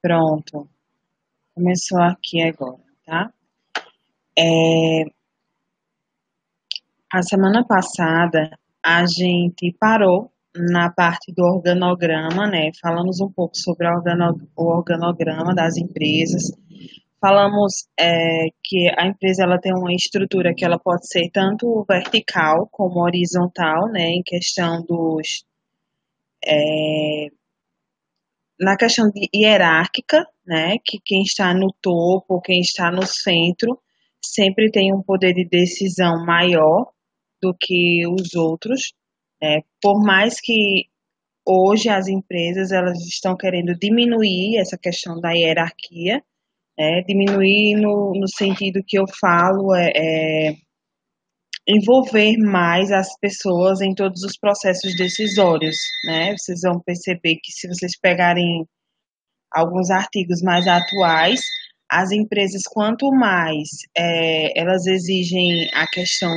Pronto, começou aqui agora, tá? É, a semana passada a gente parou na parte do organograma, né? Falamos um pouco sobre o organograma das empresas. Falamos que a empresa ela tem uma estrutura que ela pode ser tanto vertical como horizontal, né? Em questão na questão de hierárquica, né, que quem está no topo, quem está no centro, sempre tem um poder de decisão maior do que os outros, né? Por mais que hoje as empresas elas estão querendo diminuir essa questão da hierarquia, né? Diminuir no sentido que eu falo é envolver mais as pessoas em todos os processos decisórios, né? Vocês vão perceber que se vocês pegarem alguns artigos mais atuais, as empresas, quanto mais elas exigem a questão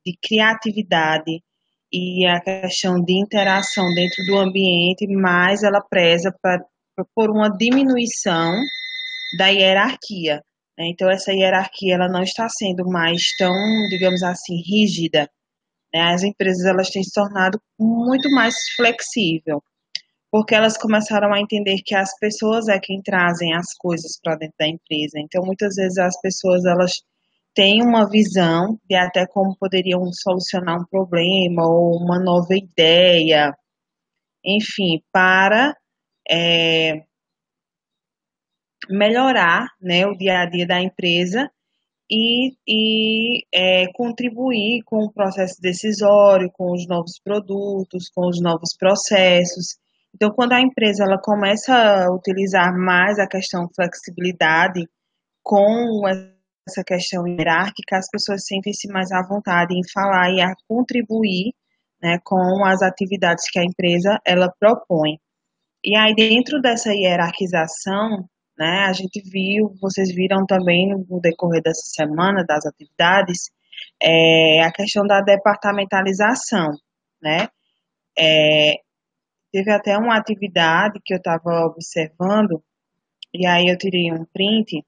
de criatividade e a questão de interação dentro do ambiente, mais ela preza por uma diminuição da hierarquia, né? Então, essa hierarquia ela não está sendo mais tão, digamos assim, rígida, né? As empresas elas têm se tornado muito mais flexível porque elas começaram a entender que as pessoas é quem trazem as coisas para dentro da empresa. Então, muitas vezes as pessoas elas têm uma visão de até como poderiam solucionar um problema ou uma nova ideia, enfim, para é, melhorar, né, o dia a dia da empresa e contribuir com o processo decisório, com os novos produtos, com os novos processos. Então, quando a empresa ela começa a utilizar mais a questão flexibilidade com essa questão hierárquica, as pessoas sentem-se mais à vontade em falar e a contribuir, né, com as atividades que a empresa ela propõe. E aí, dentro dessa hierarquização, né, a gente viu, vocês viram também no decorrer dessa semana, das atividades, a questão da departamentalização, né? É, teve até uma atividade que eu estava observando, e aí eu tirei um print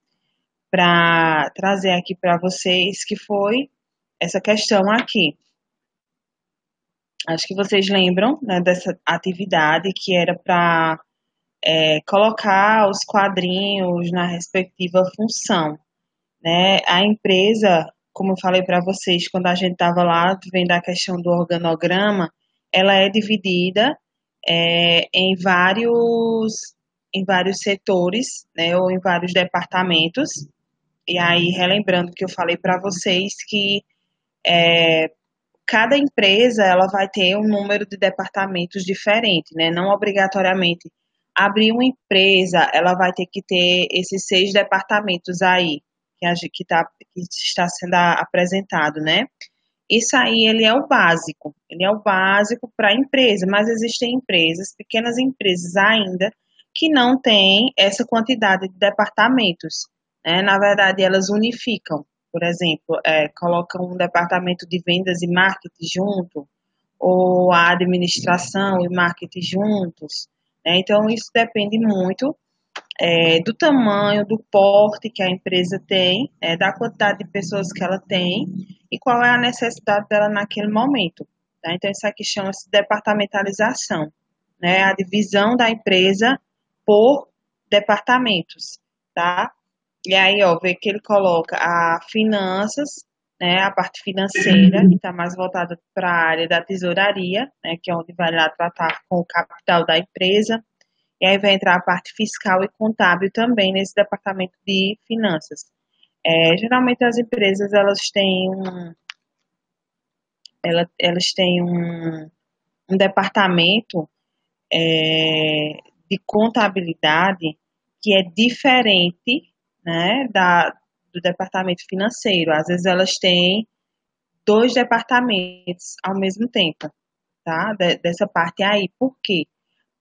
para trazer aqui para vocês, que foi essa questão aqui. Acho que vocês lembram, né, dessa atividade que era para colocar os quadrinhos na respectiva função, né? A empresa, como eu falei para vocês, quando a gente estava lá vendo a questão do organograma, ela é dividida em vários setores, né? Ou em vários departamentos. E aí, relembrando que eu falei para vocês que cada empresa ela vai ter um número de departamentos diferente, né? Não obrigatoriamente abrir uma empresa, ela vai ter que ter esses 6 departamentos aí que está sendo apresentado, né? Isso aí ele é o básico para a empresa, mas existem empresas, pequenas empresas ainda, que não têm essa quantidade de departamentos, né? Na verdade, elas unificam, por exemplo, colocam um departamento de vendas e marketing junto, ou a administração e marketing juntos, né? Então, isso depende muito do tamanho, do porte que a empresa tem, da quantidade de pessoas que ela tem e qual é a necessidade dela naquele momento. Tá? Então, isso aqui chama-se departamentalização, né? A divisão da empresa por departamentos, tá? E aí, ó, vê que ele coloca a finanças, né, a parte financeira, que está mais voltada para a área da tesouraria, né, que é onde vai lá tratar com o capital da empresa, e aí vai entrar a parte fiscal e contábil também nesse departamento de finanças. Geralmente as empresas elas têm um departamento de contabilidade que é diferente, né, do departamento financeiro. Às vezes elas têm 2 departamentos ao mesmo tempo, tá? Dessa parte aí. Por quê?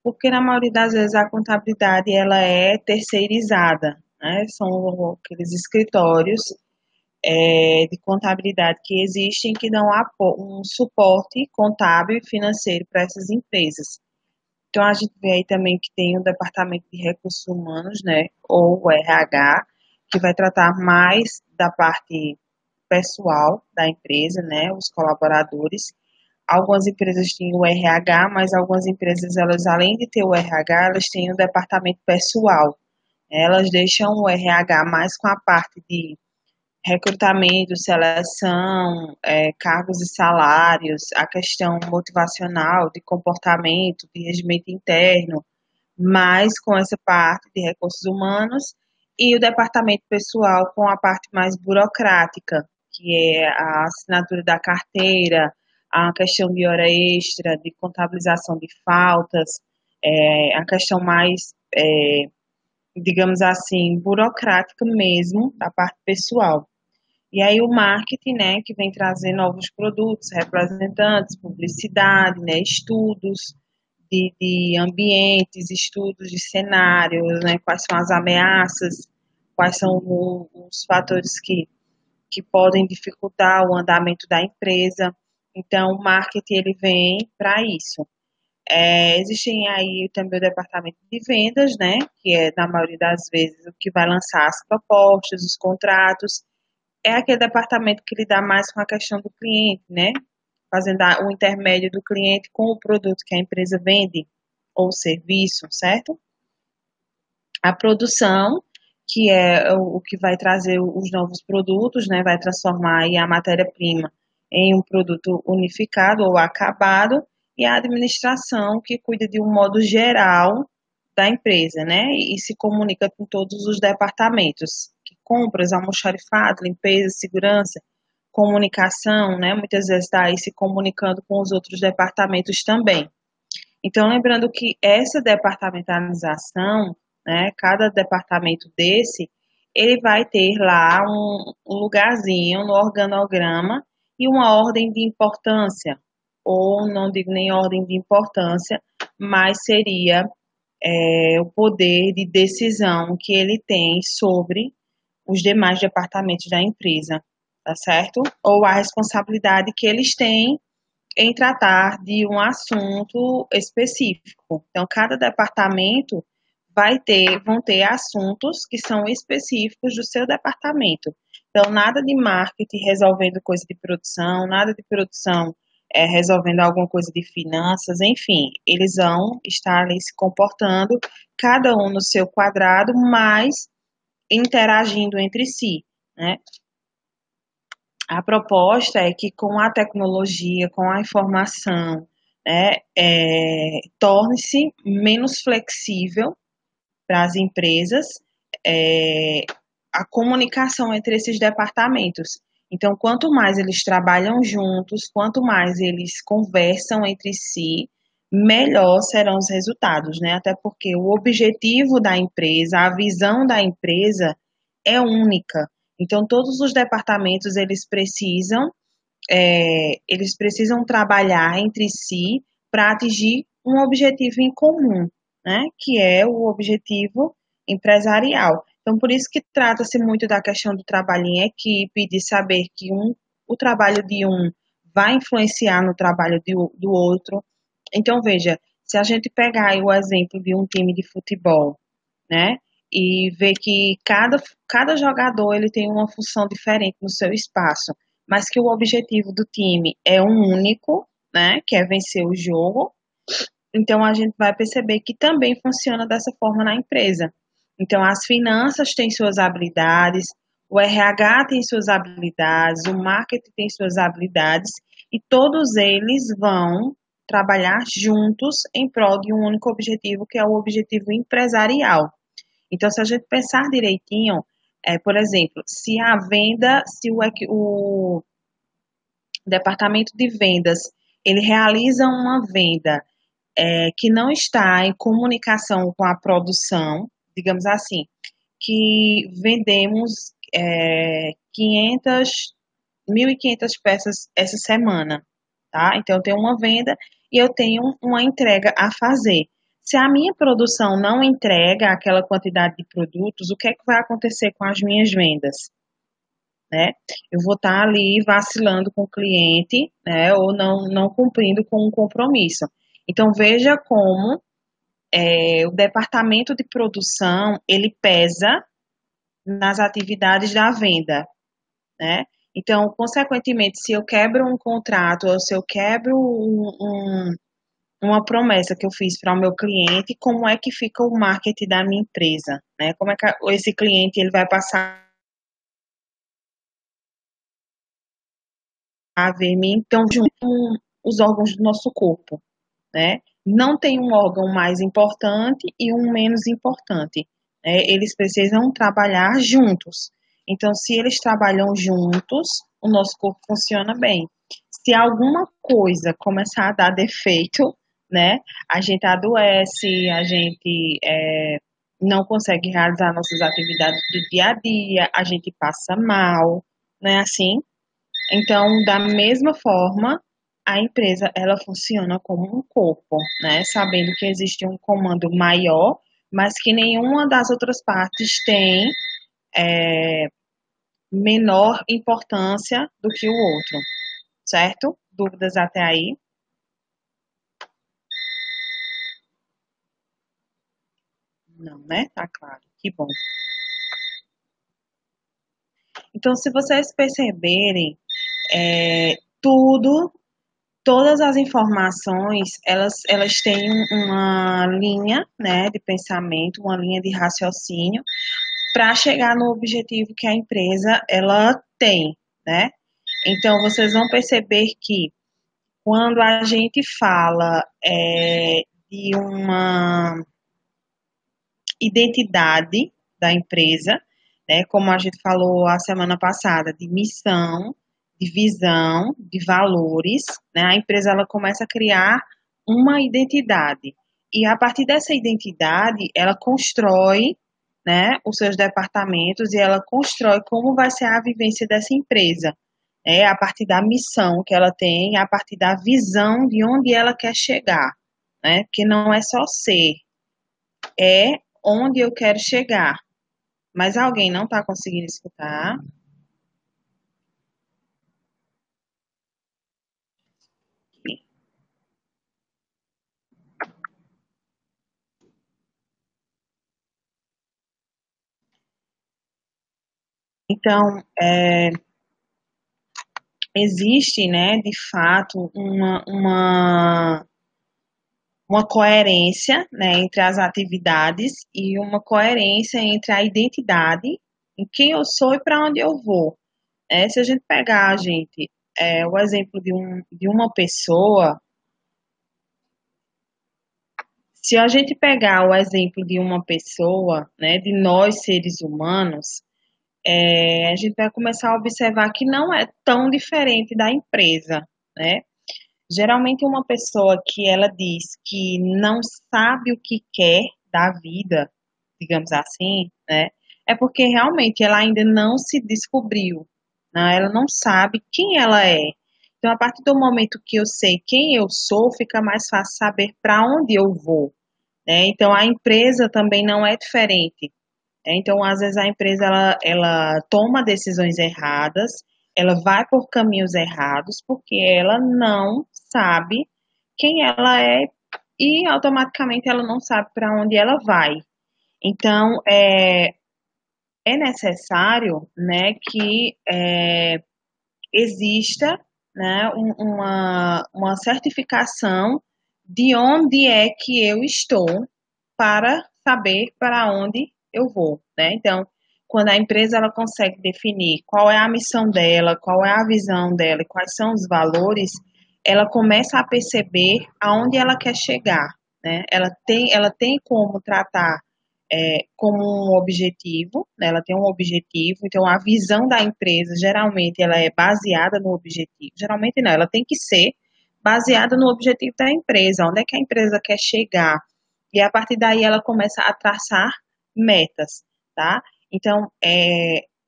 Porque na maioria das vezes a contabilidade ela é terceirizada, né? São aqueles escritórios de contabilidade que existem que dão um suporte contábil e financeiro para essas empresas. Então, a gente vê aí também que tem o Departamento de Recursos Humanos, né, ou o RH, que vai tratar mais da parte pessoal da empresa, né, os colaboradores. Algumas empresas têm o RH, mas algumas empresas, elas, além de ter o RH, elas têm o departamento pessoal. Elas deixam o RH mais com a parte de recrutamento, seleção, cargos e salários, a questão motivacional, de comportamento, de regimento interno, mais com essa parte de recursos humanos, e o departamento pessoal com a parte mais burocrática, que é a assinatura da carteira, a questão de hora extra, de contabilização de faltas, a questão mais, digamos assim, burocrática mesmo, da parte pessoal. E aí o marketing, né, que vem trazer novos produtos, representantes, publicidade, né, estudos de ambientes, estudos de cenários, né, quais são as ameaças, quais são os fatores que podem dificultar o andamento da empresa. Então, o marketing ele vem para isso. Existem aí também o departamento de vendas, né, que é, na maioria das vezes, o que vai lançar as propostas, os contratos, é aquele departamento que lida mais com a questão do cliente, né? Fazendo o intermédio do cliente com o produto que a empresa vende ou serviço, certo? A produção, que é o que vai trazer os novos produtos, né? Vai transformar aí a matéria-prima em um produto unificado ou acabado, e a administração, que cuida de um modo geral da empresa, né? E se comunica com todos os departamentos, que compras, almoxarifado, limpeza, segurança, comunicação, né? Muitas vezes está aí se comunicando com os outros departamentos também. Então, lembrando que essa departamentalização, né, cada departamento desse, ele vai ter lá um lugarzinho no organograma e uma ordem de importância, ou não digo nem ordem de importância, mas seria o poder de decisão que ele tem sobre os demais departamentos da empresa, tá certo? Ou a responsabilidade que eles têm em tratar de um assunto específico. Então, cada departamento vão ter assuntos que são específicos do seu departamento. Então, nada de marketing resolvendo coisa de produção, nada de produção resolvendo alguma coisa de finanças, enfim, eles vão estar ali se comportando, cada um no seu quadrado, mas interagindo entre si, né? A proposta é que com a tecnologia, com a informação, né, torne-se menos flexível para as empresas é, a comunicação entre esses departamentos. Então, quanto mais eles trabalham juntos, quanto mais eles conversam entre si, melhor serão os resultados, né? Até porque o objetivo da empresa, a visão da empresa é única. Então, todos os departamentos eles precisam trabalhar entre si para atingir um objetivo em comum, né? Que é o objetivo empresarial. Então, por isso que trata-se muito da questão do trabalho em equipe, de saber que o trabalho de um vai influenciar no trabalho do outro. Então, veja, se a gente pegar aí o exemplo de um time de futebol, né? E ver que cada jogador ele tem uma função diferente no seu espaço, mas que o objetivo do time é um único, né? Que é vencer o jogo. Então a gente vai perceber que também funciona dessa forma na empresa. Então as finanças têm suas habilidades, o RH tem suas habilidades, o marketing tem suas habilidades e todos eles vão trabalhar juntos em prol de um único objetivo, que é o objetivo empresarial. Então, se a gente pensar direitinho, por exemplo, se a venda, se o departamento de vendas ele realiza uma venda que não está em comunicação com a produção, digamos assim, que vendemos 500, 1.500 peças essa semana, tá? Então, eu tenho uma venda e eu tenho uma entrega a fazer. Se a minha produção não entrega aquela quantidade de produtos, o que é que vai acontecer com as minhas vendas? Né? Eu vou estar ali vacilando com o cliente, né? Ou não cumprindo com um compromisso. Então, veja como o departamento de produção, ele pesa nas atividades da venda, né? Então, consequentemente, se eu quebro um contrato ou se eu quebro uma promessa que eu fiz para o meu cliente, como é que fica o marketing da minha empresa, né? Como é que esse cliente ele vai passar a ver-me, então, junto com os órgãos do nosso corpo, né? Não tem um órgão mais importante e um menos importante, né? Eles precisam trabalhar juntos. Então, se eles trabalham juntos, o nosso corpo funciona bem. Se alguma coisa começar a dar defeito, né? A gente adoece, a gente não consegue realizar nossas atividades do dia a dia, a gente passa mal, não é assim? Então, da mesma forma, a empresa ela funciona como um corpo, né? Sabendo que existe um comando maior, mas que nenhuma das outras partes tem menor importância do que o outro, certo? Dúvidas até aí? Não, né? Tá claro. Que bom. Então, se vocês perceberem, tudo, todas as informações, elas têm uma linha, né, de pensamento, uma linha de raciocínio para chegar no objetivo que a empresa ela tem, né? Então vocês vão perceber que quando a gente fala de uma identidade da empresa, né, como a gente falou a semana passada, de missão, de visão, de valores, né, a empresa ela começa a criar uma identidade. E a partir dessa identidade, ela constrói, né, os seus departamentos e ela constrói como vai ser a vivência dessa empresa. A partir da missão que ela tem, a partir da visão de onde ela quer chegar, né? Porque não é só ser, é onde eu quero chegar. Mas alguém não está conseguindo escutar. Então, existe, né, de fato, uma coerência, né, entre as atividades e uma coerência entre a identidade, em quem eu sou e para onde eu vou. Se a gente pegar, gente, o exemplo de uma pessoa, se a gente pegar o exemplo de uma pessoa, né, de nós seres humanos, a gente vai começar a observar que não é tão diferente da empresa, né? Geralmente uma pessoa que ela diz que não sabe o que quer da vida, digamos assim, né? É porque realmente ela ainda não se descobriu, né? Ela não sabe quem ela é. Então, a partir do momento que eu sei quem eu sou, fica mais fácil saber para onde eu vou, né? Então, a empresa também não é diferente. Então, às vezes a empresa ela toma decisões erradas, ela vai por caminhos errados porque ela não sabe quem ela é e automaticamente ela não sabe para onde ela vai. Então, é necessário, né, que exista, né, uma certificação de onde é que eu estou para saber para onde eu vou, né? Então, quando a empresa ela consegue definir qual é a missão dela, qual é a visão dela e quais são os valores, ela começa a perceber aonde ela quer chegar, né? Ela tem como tratar como um objetivo, né? Ela tem um objetivo, então a visão da empresa geralmente ela é baseada no objetivo, geralmente não, ela tem que ser baseada no objetivo da empresa, onde é que a empresa quer chegar, e a partir daí ela começa a traçar metas, tá? Então,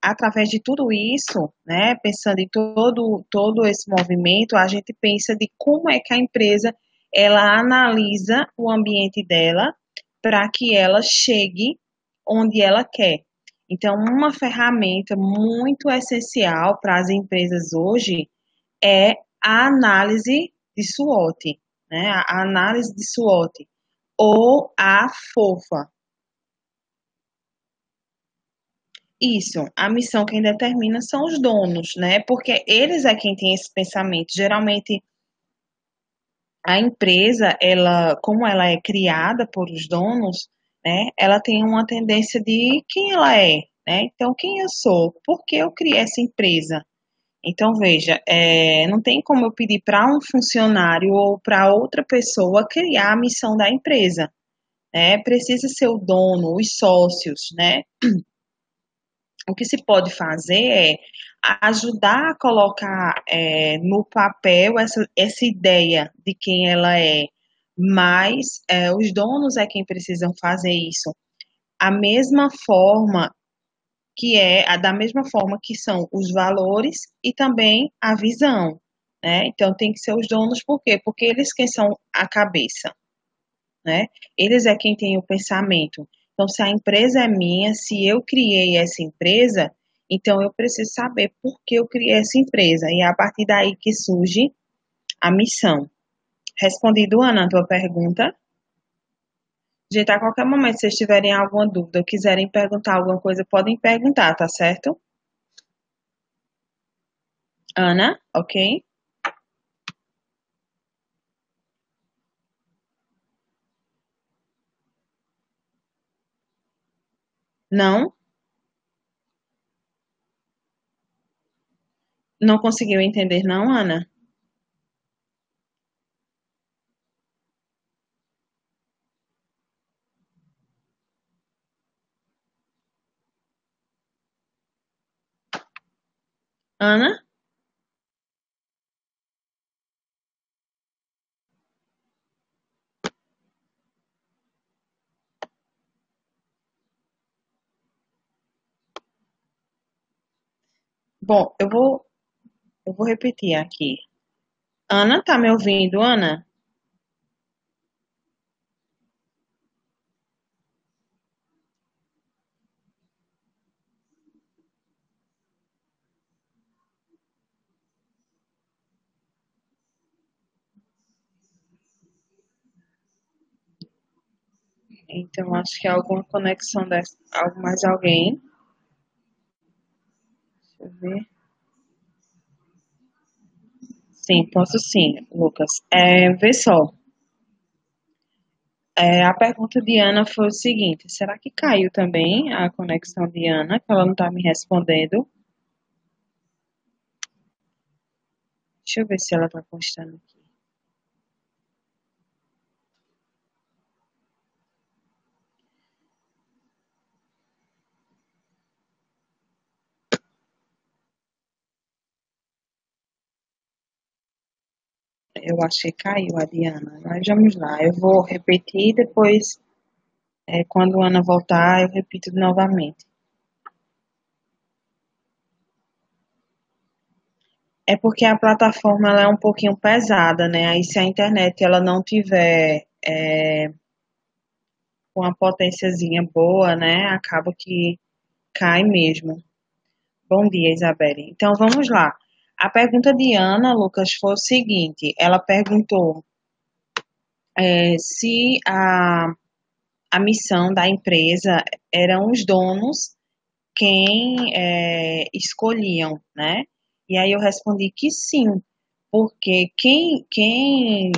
através de tudo isso, né, pensando em todo esse movimento, a gente pensa de como é que a empresa ela analisa o ambiente dela para que ela chegue onde ela quer. Então, uma ferramenta muito essencial para as empresas hoje é a análise de SWOT, né? A análise de SWOT. ou a fofa. Isso, a missão quem determina são os donos, né? Porque eles é quem tem esse pensamento. Geralmente a empresa, ela, como ela é criada por os donos, né? Ela tem uma tendência de quem ela é, né? Então, quem eu sou? Por que eu criei essa empresa? Então, veja, não tem como eu pedir para um funcionário ou para outra pessoa criar a missão da empresa, né? Precisa ser o dono, os sócios, né? O que se pode fazer é ajudar a colocar no papel essa ideia de quem ela é, mas os donos é quem precisam fazer isso. A mesma forma da mesma forma que são os valores e também a visão, né? Então tem que ser os donos, por quê? Porque eles quem são a cabeça, né? Eles é quem tem o pensamento. Então, se a empresa é minha, se eu criei essa empresa, então eu preciso saber por que eu criei essa empresa. E é a partir daí que surge a missão. Respondido, Ana, a tua pergunta. Gente, a qualquer momento, se vocês tiverem alguma dúvida ou quiserem perguntar alguma coisa, podem perguntar, tá certo? Ana, ok? Não? Não conseguiu entender, não, Ana? Ana? Bom, eu vou repetir aqui. Ana, tá me ouvindo, Ana? Então, acho que é alguma conexão dessa. Mais alguém? Deixa eu ver. Sim, posso sim, Lucas. Vê só. A pergunta de Ana foi o seguinte: será que caiu também a conexão de Ana, que ela não está me respondendo? Deixa eu ver se ela está constando aqui. Eu acho que caiu a de Ana. Mas vamos lá, eu vou repetir depois, quando a Ana voltar, eu repito novamente. É porque a plataforma ela é um pouquinho pesada, né? Aí se a internet ela não tiver com uma potênciazinha boa, né? Acaba que cai mesmo. Bom dia, Isabelle. Então vamos lá. A pergunta de Ana, Lucas, foi o seguinte: ela perguntou se a missão da empresa eram os donos quem escolhiam, né? E aí eu respondi que sim, porque quem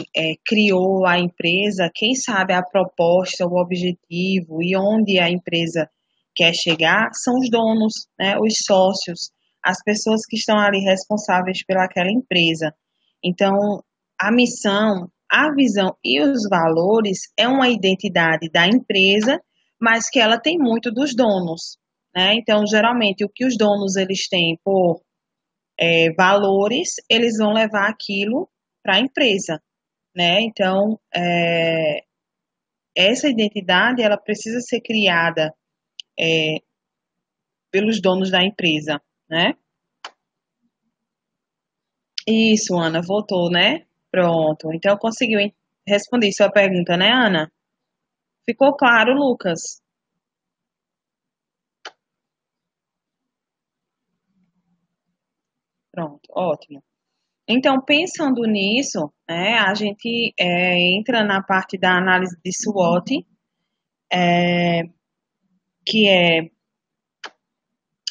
criou a empresa, quem sabe a proposta, o objetivo e onde a empresa quer chegar, são os donos, né, os sócios, as pessoas que estão ali responsáveis pelaquela empresa. Então, a missão, a visão e os valores é uma identidade da empresa, mas que ela tem muito dos donos, né? Então, geralmente, o que os donos eles têm por valores, eles vão levar aquilo para a empresa, né? Então, essa identidade ela precisa ser criada pelos donos da empresa, né? Isso, Ana, voltou, né? Pronto. Então, conseguiu responder sua pergunta, né, Ana? Ficou claro, Lucas? Pronto, ótimo. Então, pensando nisso, né, a gente entra na parte da análise de SWOT, que é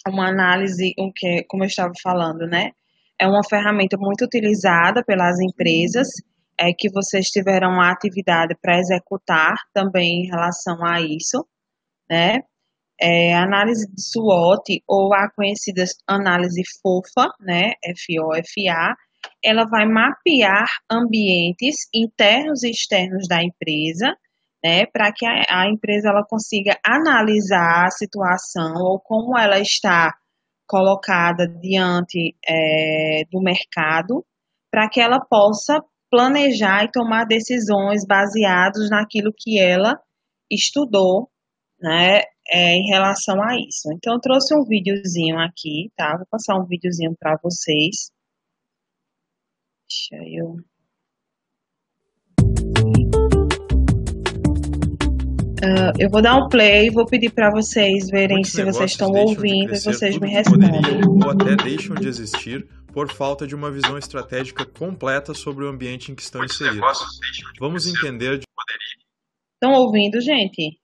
uma análise, como eu estava falando, né? É uma ferramenta muito utilizada pelas empresas, que vocês tiveram a atividade para executar também em relação a isso, né? Análise de SWOT, ou a conhecida análise FOFA, né? FOFA, ela vai mapear ambientes internos e externos da empresa, né, para que a empresa ela consiga analisar a situação ou como ela está colocada diante do mercado, para que ela possa planejar e tomar decisões baseadas naquilo que ela estudou, né, em relação a isso. Então, eu trouxe um videozinho aqui, tá? Vou passar um videozinho para vocês. Deixa eu. Eu vou dar um play, vou pedir para vocês verem Muitos se vocês estão negócios deixam de ouvindo e crescer vocês tudo me que respondem. poderiam ou até deixam de existir por falta de uma visão estratégica completa sobre o ambiente em que estão inseridos. Vamos entender Estão ouvindo, gente?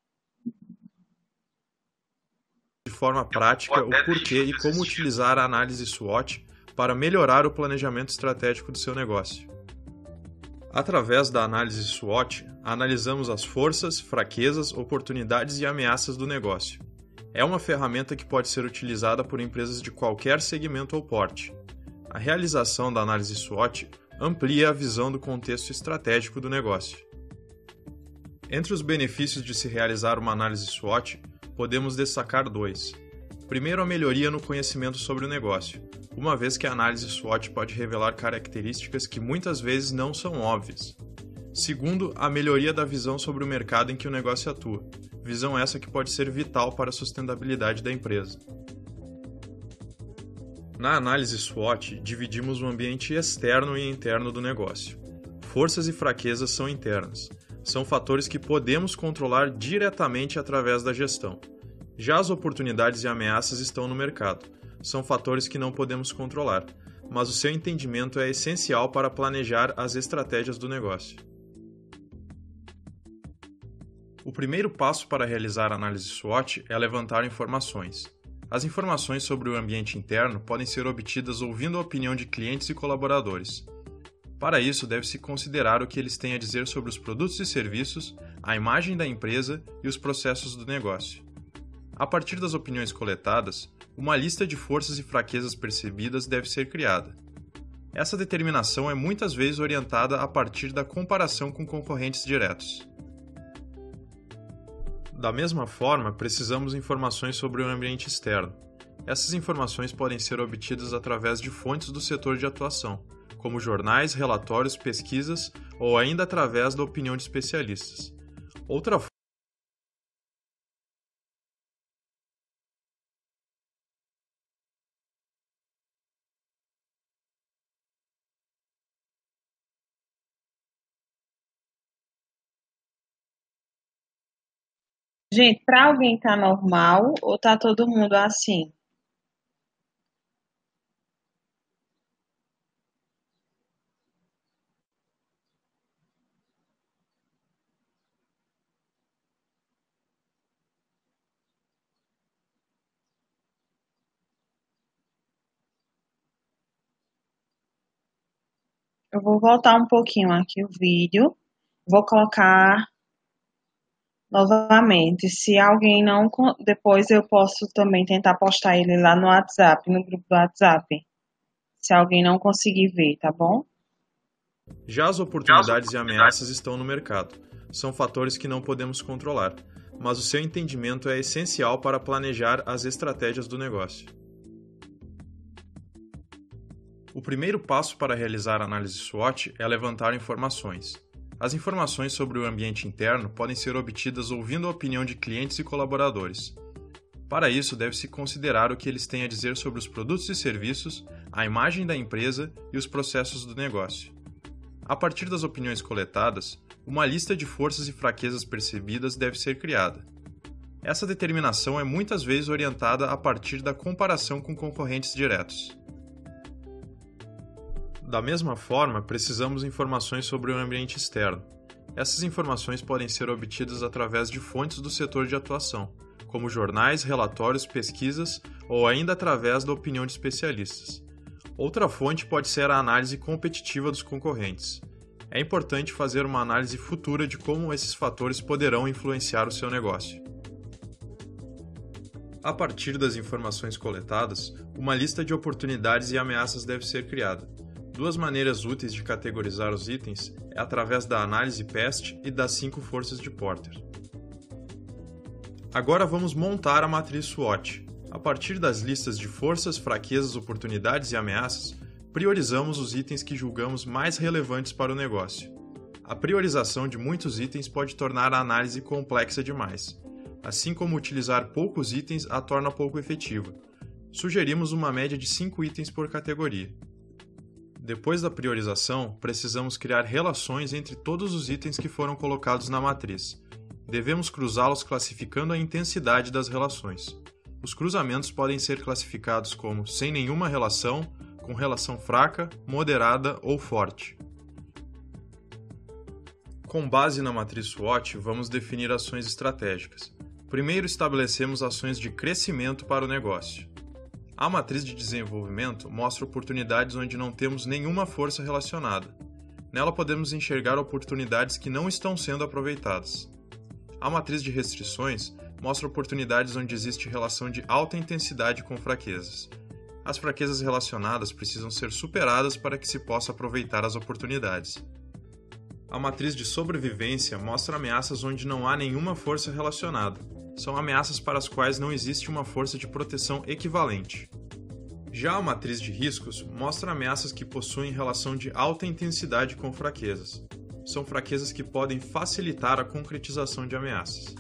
de forma prática o porquê e como utilizar a análise SWOT para melhorar o planejamento estratégico do seu negócio. Através da análise SWOT, analisamos as forças, fraquezas, oportunidades e ameaças do negócio. É uma ferramenta que pode ser utilizada por empresas de qualquer segmento ou porte. A realização da análise SWOT amplia a visão do contexto estratégico do negócio. Entre os benefícios de se realizar uma análise SWOT, podemos destacar dois. Primeiro, a melhoria no conhecimento sobre o negócio, uma vez que a análise SWOT pode revelar características que muitas vezes não são óbvias. Segundo, a melhoria da visão sobre o mercado em que o negócio atua, visão essa que pode ser vital para a sustentabilidade da empresa. Na análise SWOT, dividimos o ambiente externo e interno do negócio. Forças e fraquezas são internas. São fatores que podemos controlar diretamente através da gestão. Já as oportunidades e ameaças estão no mercado. São fatores que não podemos controlar, mas o seu entendimento é essencial para planejar as estratégias do negócio. O primeiro passo para realizar a análise SWOT é levantar informações. As informações sobre o ambiente interno podem ser obtidas ouvindo a opinião de clientes e colaboradores. Para isso, deve-se considerar o que eles têm a dizer sobre os produtos e serviços, a imagem da empresa e os processos do negócio. A partir das opiniões coletadas, uma lista de forças e fraquezas percebidas deve ser criada. Essa determinação é muitas vezes orientada a partir da comparação com concorrentes diretos. Da mesma forma, precisamos de informações sobre o ambiente externo. Essas informações podem ser obtidas através de fontes do setor de atuação, como jornais, relatórios, pesquisas ou ainda através da opinião de especialistas. Outra Gente, para alguém tá normal ou tá todo mundo assim? Eu vou voltar um pouquinho aqui o vídeo, vou colocar novamente. Se alguém não, depois eu posso também tentar postar ele lá no WhatsApp, no grupo do WhatsApp. Se alguém não conseguir ver, tá bom? Já as oportunidades e ameaças estão no mercado. São fatores que não podemos controlar, mas o seu entendimento é essencial para planejar as estratégias do negócio. O primeiro passo para realizar a análise SWOT é levantar informações. As informações sobre o ambiente interno podem ser obtidas ouvindo a opinião de clientes e colaboradores. Para isso, deve-se considerar o que eles têm a dizer sobre os produtos e serviços, a imagem da empresa e os processos do negócio. A partir das opiniões coletadas, uma lista de forças e fraquezas percebidas deve ser criada. Essa determinação é muitas vezes orientada a partir da comparação com concorrentes diretos. Da mesma forma, precisamos de informações sobre o ambiente externo. Essas informações podem ser obtidas através de fontes do setor de atuação, como jornais, relatórios, pesquisas ou ainda através da opinião de especialistas. Outra fonte pode ser a análise competitiva dos concorrentes. É importante fazer uma análise futura de como esses fatores poderão influenciar o seu negócio. A partir das informações coletadas, uma lista de oportunidades e ameaças deve ser criada. Duas maneiras úteis de categorizar os itens é através da análise PEST e das 5 forças de Porter. Agora vamos montar a matriz SWOT. A partir das listas de forças, fraquezas, oportunidades e ameaças, priorizamos os itens que julgamos mais relevantes para o negócio. A priorização de muitos itens pode tornar a análise complexa demais. Assim como utilizar poucos itens a torna pouco efetiva. Sugerimos uma média de 5 itens por categoria. Depois da priorização, precisamos criar relações entre todos os itens que foram colocados na matriz. Devemos cruzá-los classificando a intensidade das relações. Os cruzamentos podem ser classificados como sem nenhuma relação, com relação fraca, moderada ou forte. Com base na matriz SWOT, vamos definir ações estratégicas. Primeiro, estabelecemos ações de crescimento para o negócio. A matriz de desenvolvimento mostra oportunidades onde não temos nenhuma força relacionada. Nela podemos enxergar oportunidades que não estão sendo aproveitadas. A matriz de restrições mostra oportunidades onde existe relação de alta intensidade com fraquezas. As fraquezas relacionadas precisam ser superadas para que se possa aproveitar as oportunidades. A matriz de sobrevivência mostra ameaças onde não há nenhuma força relacionada. São ameaças para as quais não existe uma força de proteção equivalente. Já a matriz de riscos mostra ameaças que possuem relação de alta intensidade com fraquezas. São fraquezas que podem facilitar a concretização de ameaças.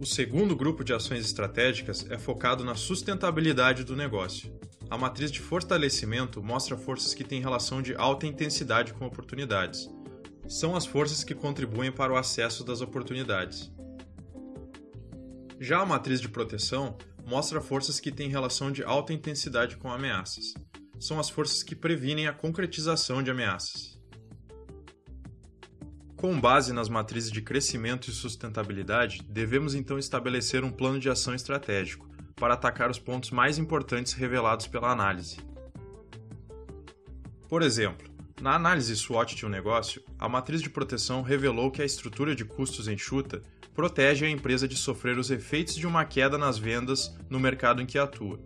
O segundo grupo de ações estratégicas é focado na sustentabilidade do negócio. A matriz de fortalecimento mostra forças que têm relação de alta intensidade com oportunidades. São as forças que contribuem para o acesso das oportunidades. Já a matriz de proteção mostra forças que têm relação de alta intensidade com ameaças. São as forças que previnem a concretização de ameaças. Com base nas matrizes de crescimento e sustentabilidade, devemos então estabelecer um plano de ação estratégico para atacar os pontos mais importantes revelados pela análise. Por exemplo, na análise SWOT de um negócio, a matriz de proteção revelou que a estrutura de custos enxuta protege a empresa de sofrer os efeitos de uma queda nas vendas no mercado em que atua.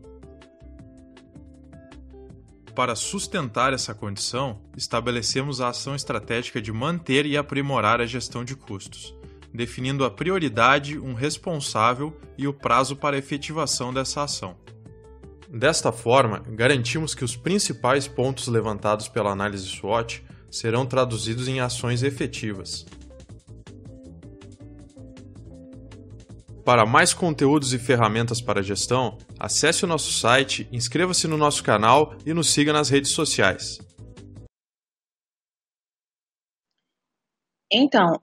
Para sustentar essa condição, estabelecemos a ação estratégica de manter e aprimorar a gestão de custos, definindo a prioridade, um responsável e o prazo para a efetivação dessa ação. Desta forma, garantimos que os principais pontos levantados pela análise SWOT serão traduzidos em ações efetivas. Para mais conteúdos e ferramentas para gestão, acesse o nosso site, inscreva-se no nosso canal e nos siga nas redes sociais. Então,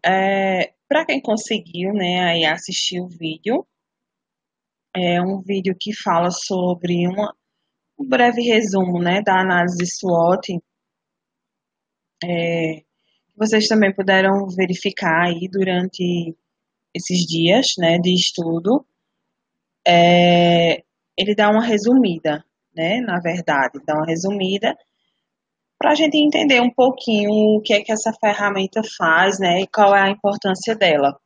para quem conseguiu, né, aí assistir o vídeo, é um vídeo que fala sobre um breve resumo, né, da análise SWOT. Vocês também puderam verificar aí durante esses dias, né, de estudo. Ele dá uma resumida, né, na verdade, dá uma resumida para a gente entender um pouquinho o que é que essa ferramenta faz, né, e qual é a importância dela.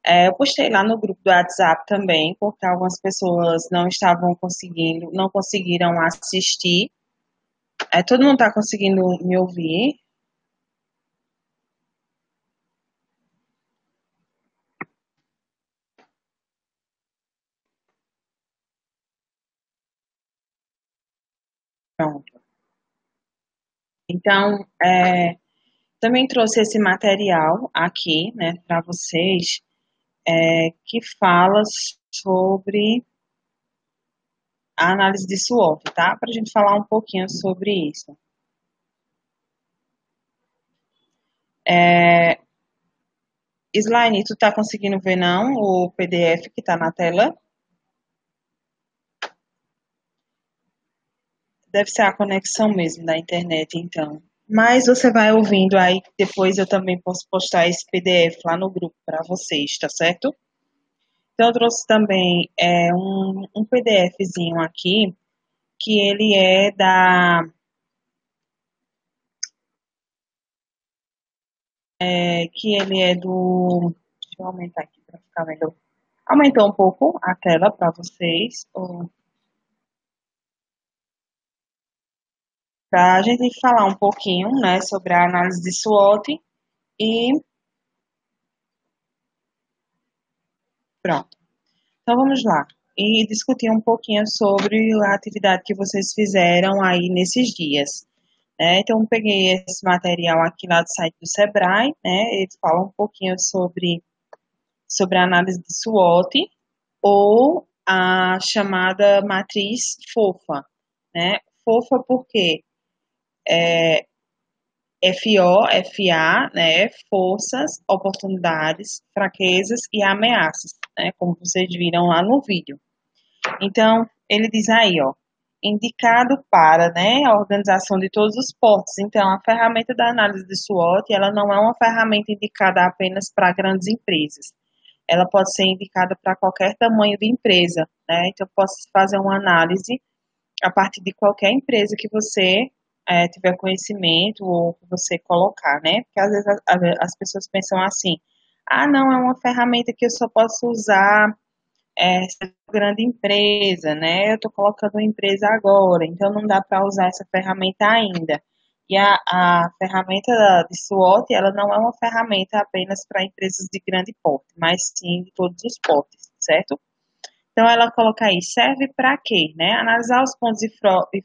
Eu postei lá no grupo do WhatsApp também, porque algumas pessoas não conseguiram assistir. Todo mundo está conseguindo me ouvir? Pronto. Então, também trouxe esse material aqui, né, para vocês, que fala sobre a análise de SWOT, tá? Para a gente falar um pouquinho sobre isso. Slaine, tu tá conseguindo ver não o PDF que tá na tela? Deve ser a conexão mesmo da internet, então. Mas você vai ouvindo aí, depois eu também posso postar esse PDF lá no grupo para vocês, tá certo? Então, eu trouxe também um PDFzinho aqui, que ele é do. Deixa eu aumentar aqui para ficar melhor. Aumentou um pouco a tela para vocês, para a gente falar um pouquinho, né, sobre a análise de SWOT e pronto. Então vamos lá e discutir um pouquinho sobre a atividade que vocês fizeram aí nesses dias. Então, eu peguei esse material aqui lá do site do Sebrae, né? Ele fala um pouquinho sobre a análise de SWOT ou a chamada matriz FOFA, né? FOFA porque FO, FA, né? Forças, oportunidades, fraquezas e ameaças, né? Como vocês viram lá no vídeo. Então, ele diz aí, ó, indicado para, né, a organização de todos os portos. Então, a ferramenta da análise de SWOT, ela não é uma ferramenta indicada apenas para grandes empresas. Ela pode ser indicada para qualquer tamanho de empresa, né? Então, eu posso fazer uma análise a partir de qualquer empresa que você tiver conhecimento ou que você colocar, né? Porque às vezes as pessoas pensam assim, ah, não, é uma ferramenta que eu só posso usar essa grande empresa, né? Eu estou colocando uma empresa agora, então não dá para usar essa ferramenta ainda. E a ferramenta de SWOT, ela não é uma ferramenta apenas para empresas de grande porte, mas sim de todos os portes, certo? Então ela coloca aí, serve para quê? Né? Analisar os pontos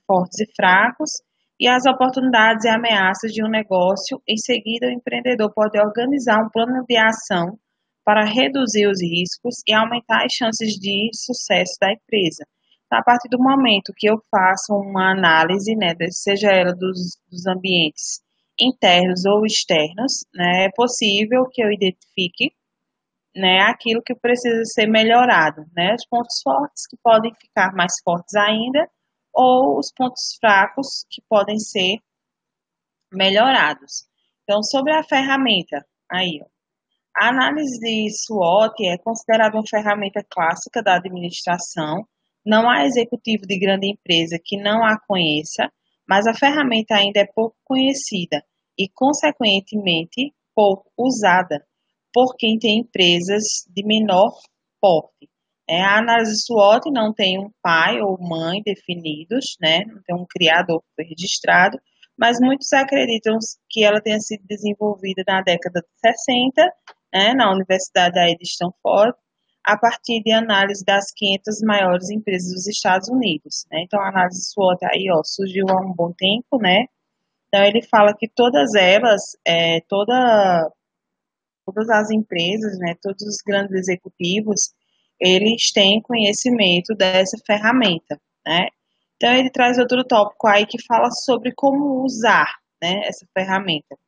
fortes e fracos e as oportunidades e ameaças de um negócio. Em seguida, o empreendedor pode organizar um plano de ação para reduzir os riscos e aumentar as chances de sucesso da empresa. Então, a partir do momento que eu faço uma análise, né, seja ela dos ambientes internos ou externos, né, é possível que eu identifique, né, aquilo que precisa ser melhorado, né, os pontos fortes que podem ficar mais fortes ainda, ou os pontos fracos que podem ser melhorados. Então, sobre a ferramenta, aí, ó, a análise de SWOT é considerada uma ferramenta clássica da administração. Não há executivo de grande empresa que não a conheça, mas a ferramenta ainda é pouco conhecida e, consequentemente, pouco usada por quem tem empresas de menor porte. A análise SWOT não tem um pai ou mãe definidos, né? Não tem um criador que foi registrado, mas muitos acreditam que ela tenha sido desenvolvida na década de 60, né, na Universidade aí de Stanford, a partir de análise das 500 maiores empresas dos Estados Unidos, né? Então, a análise SWOT aí, ó, surgiu há um bom tempo, né? Então, ele fala que todas elas, todas as empresas, né, todos os grandes executivos, eles têm conhecimento dessa ferramenta, né? Então, ele traz outro tópico aí que fala sobre como usar, né, essa ferramenta.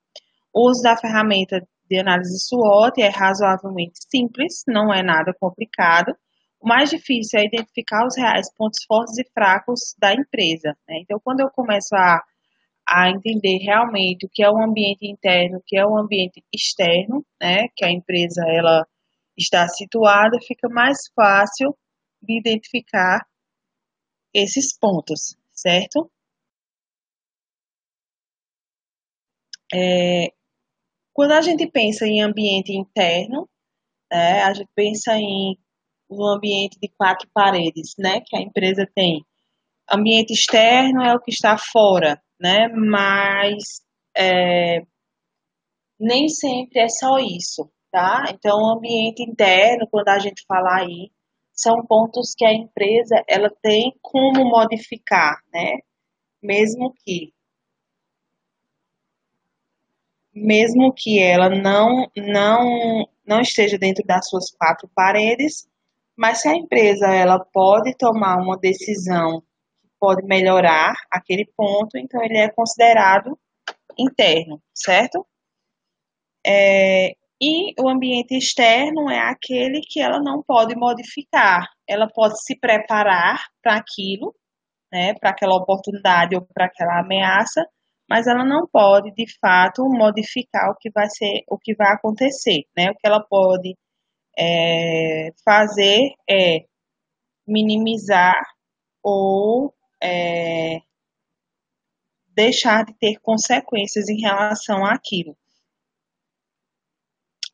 O uso da ferramenta de análise SWOT é razoavelmente simples, não é nada complicado. O mais difícil é identificar os reais pontos fortes e fracos da empresa, né? Então, quando eu começo a entender realmente o que é o ambiente interno, o que é o ambiente externo, né, que a empresa ela está situada, fica mais fácil de identificar esses pontos, certo? Quando a gente pensa em ambiente interno, a gente pensa em um ambiente de quatro paredes, né, que a empresa tem. Ambiente externo é o que está fora, né, mas nem sempre é só isso, tá? Então, o ambiente interno, quando a gente fala aí, são pontos que a empresa ela tem como modificar, né? Mesmo que mesmo que ela não esteja dentro das suas quatro paredes, mas se a empresa ela pode tomar uma decisão que pode melhorar aquele ponto, então ele é considerado interno, certo? E o ambiente externo é aquele que ela não pode modificar. Ela pode se preparar para aquilo, né, para aquela oportunidade ou para aquela ameaça, mas ela não pode, de fato, modificar o que vai ser, o que vai acontecer, né? O que ela pode fazer é minimizar ou deixar de ter consequências em relação àquilo.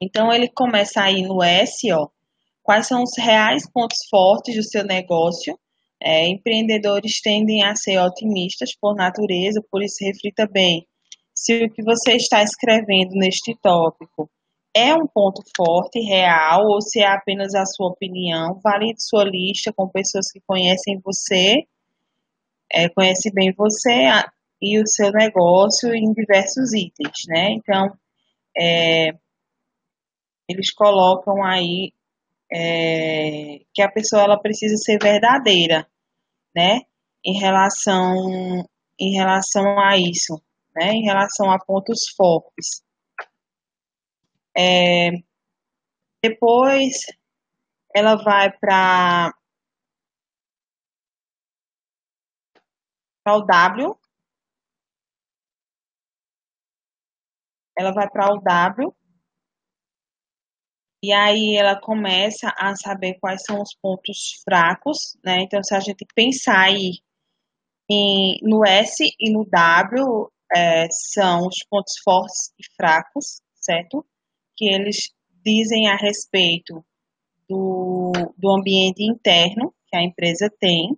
Então ele começa aí no S, ó, quais são os reais pontos fortes do seu negócio. Empreendedores tendem a ser otimistas por natureza, por isso reflita bem se o que você está escrevendo neste tópico é um ponto forte, real, ou se é apenas a sua opinião. Valide sua lista com pessoas que conhecem você, conhecem bem você e o seu negócio em diversos itens, né? Então, eles colocam aí que a pessoa ela precisa ser verdadeira, né? Em relação, em relação a isso, né? Em relação a pontos fortes. Depois ela vai para o W, ela vai para o W, e aí ela começa a saber quais são os pontos fracos, né? Então, se a gente pensar aí no S e no W, são os pontos fortes e fracos, certo? Que eles dizem a respeito do ambiente interno que a empresa tem.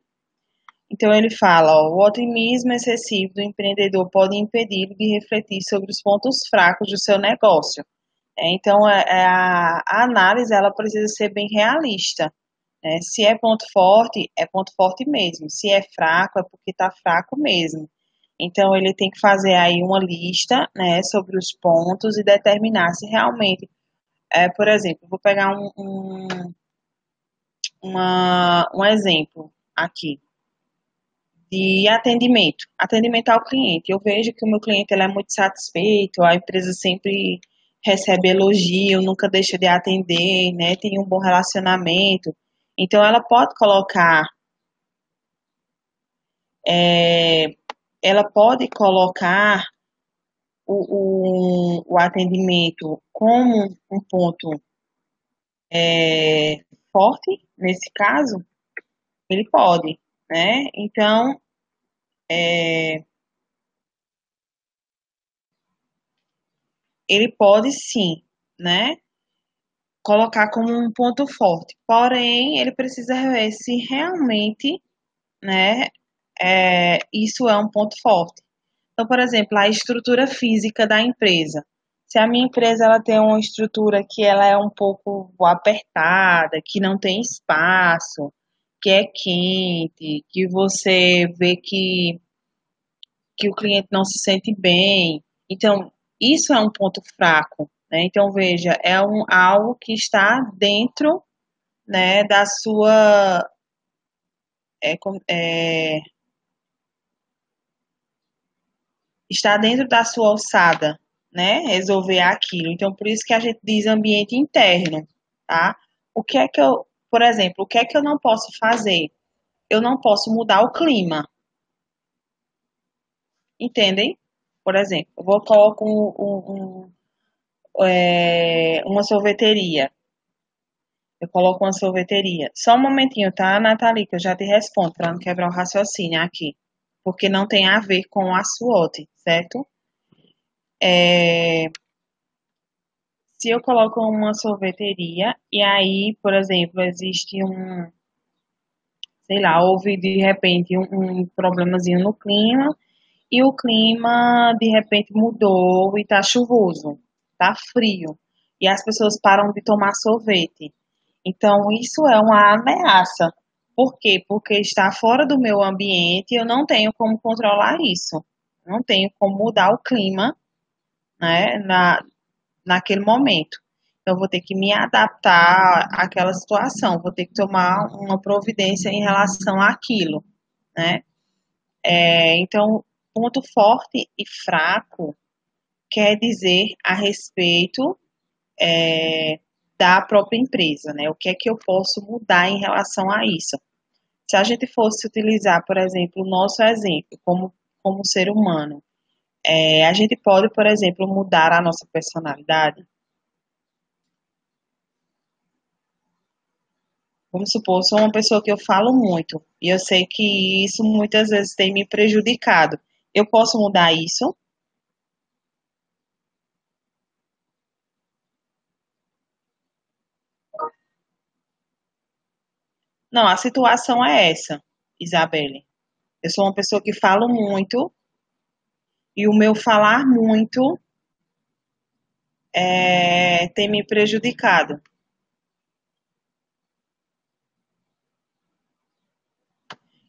Então, ele fala, ó, o otimismo excessivo do empreendedor pode impedir de refletir sobre os pontos fracos do seu negócio. Então, a análise ela precisa ser bem realista. Né? Se é ponto forte mesmo. Se é fraco, é porque está fraco mesmo. Então, ele tem que fazer aí uma lista, né, sobre os pontos e determinar se realmente, por exemplo, vou pegar um exemplo aqui de atendimento ao cliente. Eu vejo que o meu cliente ele é muito satisfeito, a empresa sempre recebe elogio, nunca deixa de atender, né? Tem um bom relacionamento. Então ela pode colocar, é, ela pode colocar o atendimento como um ponto forte, nesse caso, ele pode, né? Então, ele pode sim, né? Colocar como um ponto forte. Porém, ele precisa ver se realmente, né, isso é um ponto forte. Então, por exemplo, a estrutura física da empresa. Se a minha empresa ela tem uma estrutura que ela é um pouco apertada, que não tem espaço, que é quente, que você vê que o cliente não se sente bem. Então, isso é um ponto fraco, né? Então, veja, algo que está dentro, né, da sua é, é, está dentro da sua alçada, né? Resolver aquilo. Então, por isso que a gente diz ambiente interno, tá? O que é que eu, por exemplo, o que é que eu não posso fazer? Eu não posso mudar o clima, entendem? Por exemplo, eu vou colocar uma sorveteria. Eu coloco uma sorveteria. Só um momentinho, tá, Nathalie, que eu já te respondo, para não quebrar o raciocínio aqui. Porque não tem a ver com a SWOT, certo? Se eu coloco uma sorveteria e aí, por exemplo, existe sei lá, houve de repente um problemazinho no clima e o clima de repente mudou e tá chuvoso, tá frio e as pessoas param de tomar sorvete. Então, isso é uma ameaça. Por quê? Porque está fora do meu ambiente e eu não tenho como controlar isso. Não tenho como mudar o clima, né, naquele momento. Então, eu vou ter que me adaptar àquela situação, vou ter que tomar uma providência em relação àquilo, né? Então, ponto forte e fraco quer dizer a respeito da própria empresa, né? O que é que eu posso mudar em relação a isso? Se a gente fosse utilizar, por exemplo, o nosso exemplo como ser humano, a gente pode, por exemplo, mudar a nossa personalidade. Vamos supor, sou uma pessoa que eu falo muito e eu sei que isso muitas vezes tem me prejudicado. Eu posso mudar isso? Não, a situação é essa, Isabelle. Eu sou uma pessoa que falo muito e o meu falar muito tem me prejudicado.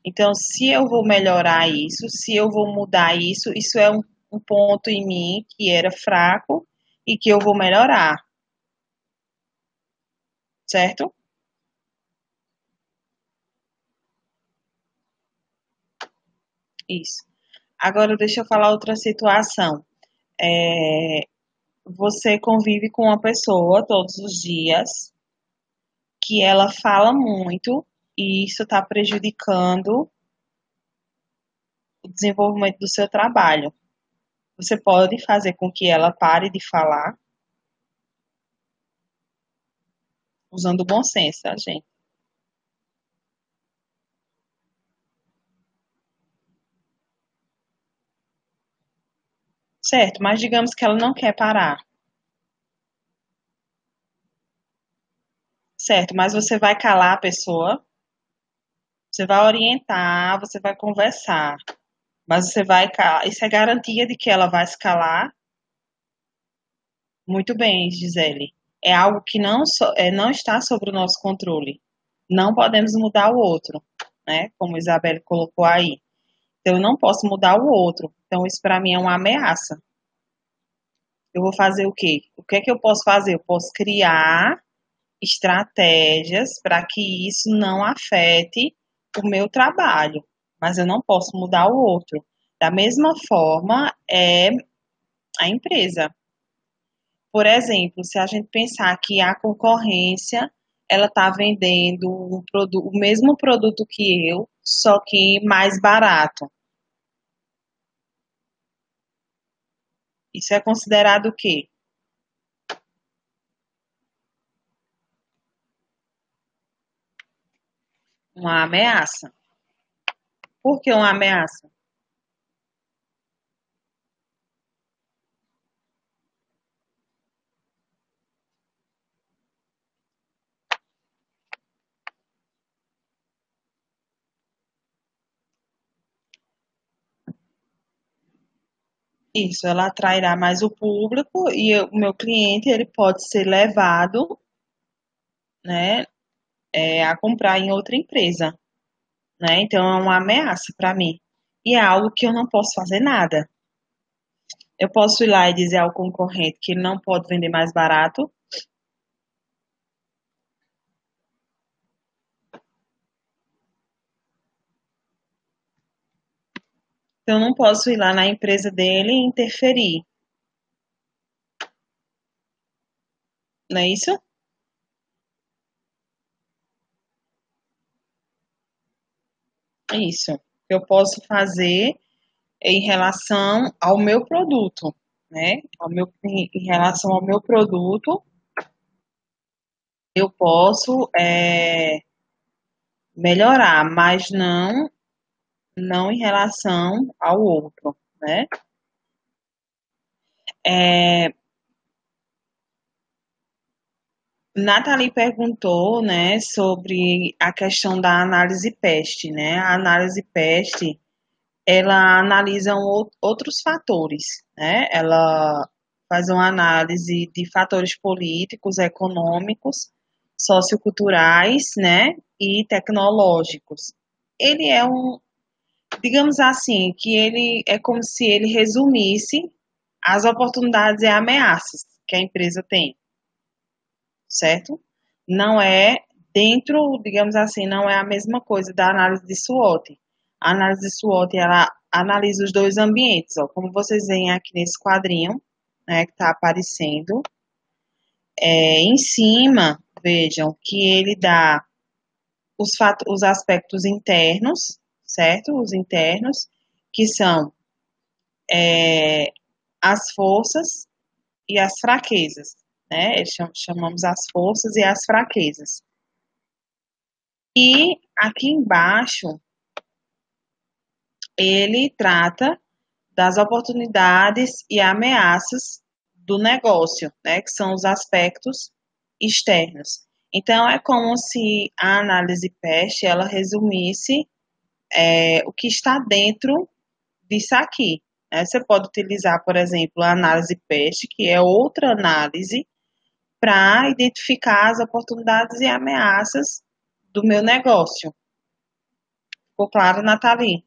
Então, se eu vou melhorar isso, se eu vou mudar isso, isso é um ponto em mim que era fraco e que eu vou melhorar, certo? Isso. Agora, deixa eu falar outra situação. É, você convive com uma pessoa todos os dias que ela fala muito e isso está prejudicando o desenvolvimento do seu trabalho. Você pode fazer com que ela pare de falar usando o bom senso, tá, gente? Certo, mas digamos que ela não quer parar. Certo, mas você vai calar a pessoa, você vai orientar, você vai conversar, mas você vai calar. Isso é garantia de que ela vai se calar? Muito bem, Gisele. É algo que não está sob o nosso controle. Não podemos mudar o outro, né? Como a Isabelle colocou aí. Então, eu não posso mudar o outro. Então, isso para mim é uma ameaça. Eu vou fazer o quê? O que é que eu posso fazer? Eu posso criar estratégias para que isso não afete o meu trabalho, mas eu não posso mudar o outro. Da mesma forma, é a empresa. Por exemplo, se a gente pensar que a concorrência ela está vendendo o mesmo produto que eu, só que mais barato. Isso é considerado o quê? Uma ameaça. Por que uma ameaça? Isso, ela atrairá mais o público e o meu cliente ele pode ser levado, né, a comprar em outra empresa, né? Então é uma ameaça para mim e é algo que eu não posso fazer nada. Eu posso ir lá e dizer ao concorrente que ele não pode vender mais barato. Então eu não posso ir lá na empresa dele e interferir, não é isso? É isso. Eu posso fazer em relação ao meu produto, né? Em relação ao meu produto, eu posso melhorar, mas não em relação ao outro, né? É, Nathalie perguntou, né, sobre a questão da análise PEST, né? A análise PEST, ela analisa outros fatores, né? Ela faz uma análise de fatores políticos, econômicos, socioculturais, né, e tecnológicos. Ele é digamos assim, que ele é como se ele resumisse as oportunidades e ameaças que a empresa tem, certo? Não é dentro, digamos assim, não é a mesma coisa da análise de SWOT. A análise de SWOT, ela analisa os dois ambientes, ó, como vocês veem aqui nesse quadrinho, né, que está aparecendo. Em cima, vejam que ele dá os aspectos internos, certo? Os internos, que são as forças e as fraquezas, né? Chamamos as forças e as fraquezas. E aqui embaixo, ele trata das oportunidades e ameaças do negócio, né? Que são os aspectos externos. Então, é como se a análise PEST, ela resumisse o que está dentro disso aqui. Né? Você pode utilizar, por exemplo, a análise PEST, que é outra análise, para identificar as oportunidades e ameaças do meu negócio. Ficou claro, Nathalie?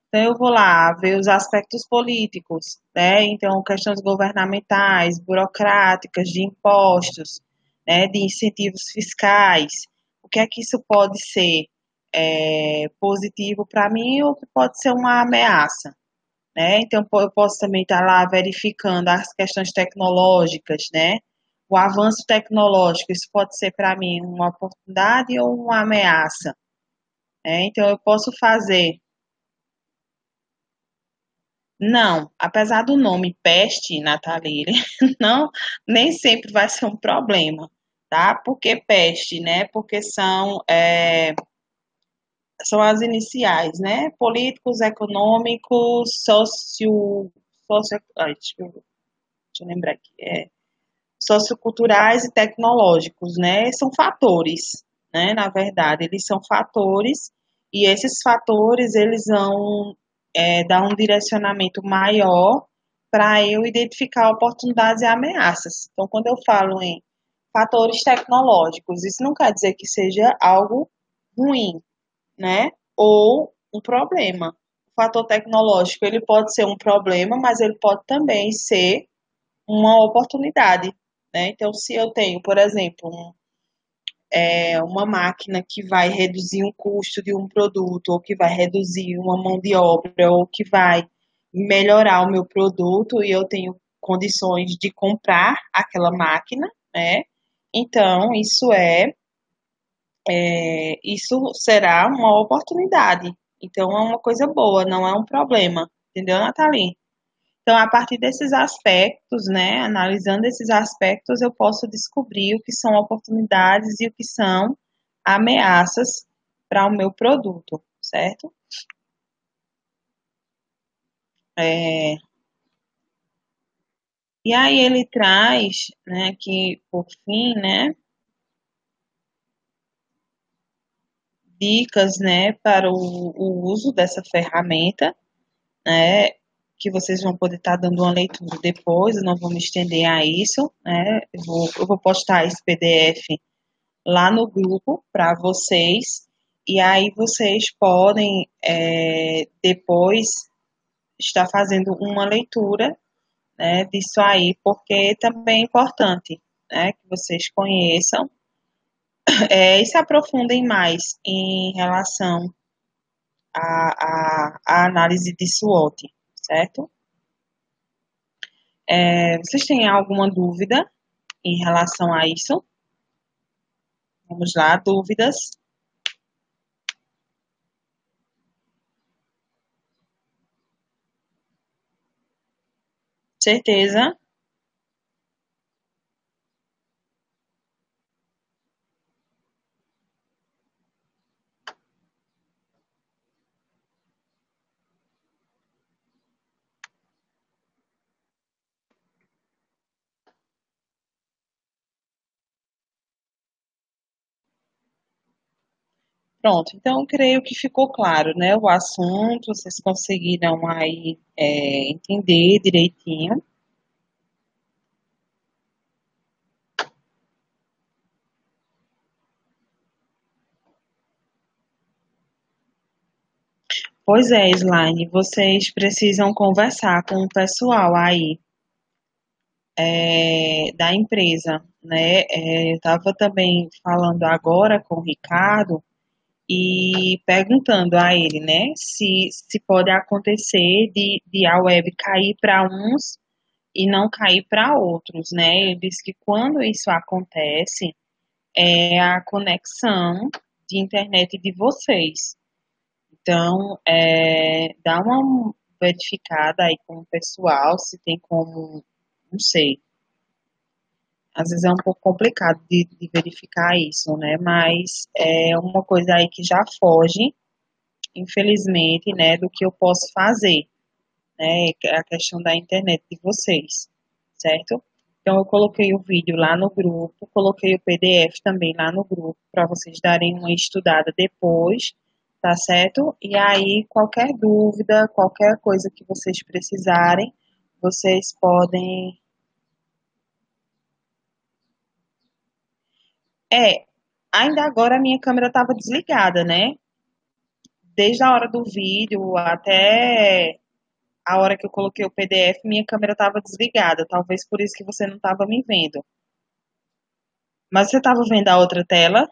Então, eu vou lá ver os aspectos políticos, né? Então, questões governamentais, burocráticas, de impostos, né? De incentivos fiscais. O que é que isso pode ser positivo para mim ou que pode ser uma ameaça, né? Então, eu posso também estar lá verificando as questões tecnológicas, né? O avanço tecnológico, isso pode ser para mim uma oportunidade ou uma ameaça, né? Então, eu posso fazer. Não, apesar do nome peste, Nathalie, não, nem sempre vai ser um problema, tá? Por que peste, né? Porque são as iniciais, né? Políticos, econômicos, deixa eu lembrar aqui, socioculturais e tecnológicos, né? São fatores, né? Na verdade, eles são fatores e esses fatores eles vão dar um direcionamento maior para eu identificar oportunidades e ameaças. Então, quando eu falo em fatores tecnológicos, isso não quer dizer que seja algo ruim, né? Ou um problema. O fator tecnológico ele pode ser um problema, mas ele pode também ser uma oportunidade, né? Então, se eu tenho, por exemplo, uma máquina que vai reduzir um custo de um produto, ou que vai reduzir uma mão de obra, ou que vai melhorar o meu produto, e eu tenho condições de comprar aquela máquina, né? Então, isso será uma oportunidade. Então, é uma coisa boa, não é um problema. Entendeu, Nathalie? Então, a partir desses aspectos, né, analisando esses aspectos, eu posso descobrir o que são oportunidades e o que são ameaças para o meu produto, certo? E aí ele traz, né, que por fim, né, dicas, né, para o uso dessa ferramenta, né, que vocês vão poder estar dando uma leitura depois, eu não vou me estender a isso, né, eu vou postar esse PDF lá no grupo para vocês, e aí vocês podem depois estar fazendo uma leitura, né, disso aí, porque também é importante, né, que vocês conheçam e se aprofundem mais em relação à análise de SWOT, certo? Vocês têm alguma dúvida em relação a isso? Vamos lá, dúvidas? Certeza? Pronto, então creio que ficou claro, né, o assunto, vocês conseguiram aí entender direitinho. Pois é, Slaine, vocês precisam conversar com o pessoal aí da empresa, né? Eu estava também falando agora com o Ricardo e perguntando a ele, né, se pode acontecer de a web cair para uns e não cair para outros, né? Ele disse que quando isso acontece, é a conexão de internet de vocês. Então, dá uma verificada aí com o pessoal, se tem como, não sei. Às vezes é um pouco complicado de verificar isso, né? Mas é uma coisa aí que já foge, infelizmente, né, do que eu posso fazer, né? Que é a questão da internet de vocês, certo? Então, eu coloquei o vídeo lá no grupo, coloquei o PDF também lá no grupo, para vocês darem uma estudada depois, tá certo? E aí, qualquer dúvida, qualquer coisa que vocês precisarem, vocês podem. É, ainda agora a minha câmera estava desligada, né? Desde a hora do vídeo até a hora que eu coloquei o PDF, minha câmera estava desligada. Talvez por isso que você não estava me vendo. Mas você estava vendo a outra tela?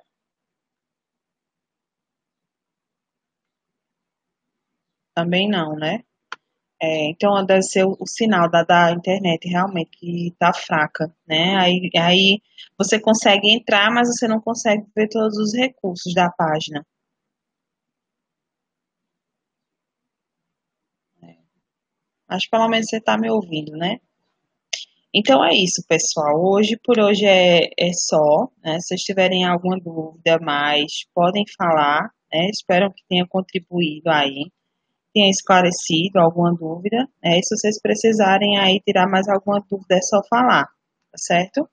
Também não, né? Então deve ser o sinal da internet realmente que tá fraca, né? Aí você consegue entrar, mas você não consegue ver todos os recursos da página. Mas pelo menos você está me ouvindo, né? Então é isso, pessoal. Por hoje é só, né? Se vocês tiverem alguma dúvida mais, podem falar, né? Espero que tenha contribuído aí, tenha esclarecido alguma dúvida, né? E se vocês precisarem aí tirar mais alguma dúvida, é só falar, tá certo?